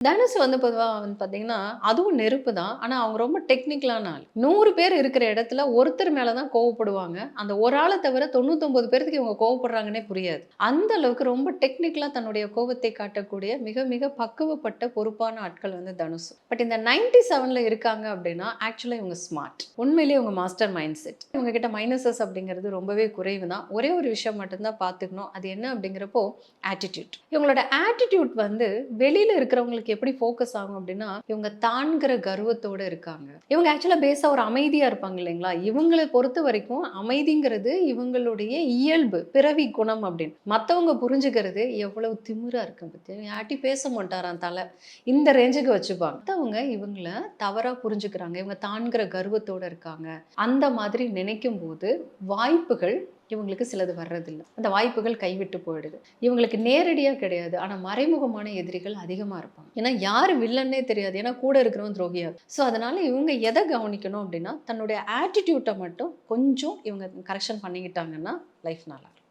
தனுசு வந்து பொதுவா வந்து பார்த்தீங்கன்னா, அதுவும் நெருப்பு தான். ஆனா, அவங்க ரொம்ப டெக்னிக்கலான ஆள். 100 பேர் இருக்கிற இடத்துல ஒருத்தர் மேல தான் கோவப்படுவாங்க. அந்த ஒரு ஆள தவிர 99 பேத்துக்கு இவங்க கோவப்படுறாங்கன்னே புரியாது. அந்த அளவுக்கு ரொம்ப டெக்னிக்கலா தன்னுடைய கோவத்தை காட்டக்கூடிய மிக மிக பக்குவப்பட்ட பொறுப்பான ஆட்கள் வந்து தனுசு. பட் இந்த 97ல இருக்காங்க அப்படின்னா, ஆக்சுவலா இவங்க ஸ்மார்ட். உண்மையிலேயே இவங்க மாஸ்டர் மைண்ட் செட். இவங்க கிட்ட மைனஸஸ் அப்படிங்கிறது ரொம்பவே குறைவு தான். ஒரே ஒரு விஷயம் மட்டும் தான் பார்த்துக்கணும். அது என்ன அப்படிங்கிறப்போ, ஆட்டிட்யூட். இவங்களோட ஆட்டிட்யூட் வந்து வெளியில இருக்கிறவங்களுக்கு எப்படி ஃபோக்கஸ் ஆகும் அப்படின்னா, இவங்க தான்கிற கர்வத்தோட இருக்காங்க. இவங்க ஆக்சுவலா பேஸா ஒரு அமைதியா இருப்பாங்க இல்லைங்களா? இவங்கள பொறுத்தவரைக்கும் அமைதிங்கிறது இவங்களுடைய இயல்பு, பிறவி குணம் அப்படின்னு. மத்தவங்க புரிஞ்சுக்கிறது எவ்வளவு திமிரா இருக்கு பாத்தியா? யார்ட்டயும் பேச மாட்டாராம் தல. இந்த ரேஞ்சுக்கு வச்சுப்பாங்க. மத்தவங்க இவங்கள தவறா புரிஞ்சுக்கிறாங்க. இவங்க தான்கிற கர்வத்தோட இருக்காங்க. அந்த மாதிரி நினைக்கும்போது வாய்ப்புகள் இவங்களுக்கு சிலது வர்றதில்ல. அந்த வாய்ப்புகள் கைவிட்டு போயிடுது. இவங்களுக்கு நேரடியா கிடையாது. ஆனா மறைமுகமான எதிரிகள் அதிகமா இருப்பாங்க. ஏன்னா யாரு வில்லன்னே தெரியாது. ஏன்னா கூட இருக்கிறவன் துரோகியா. ஸோ அதனால இவங்க எத கவனிக்கணும் அப்டின்னா, தன்னுடைய ஆட்டிட்யூட்ட மட்டும் கொஞ்சம் இவங்க கரெக்ஷன் பண்ணிக்கிட்டாங்கன்னா, லைஃப் நல்லா இருக்கும்.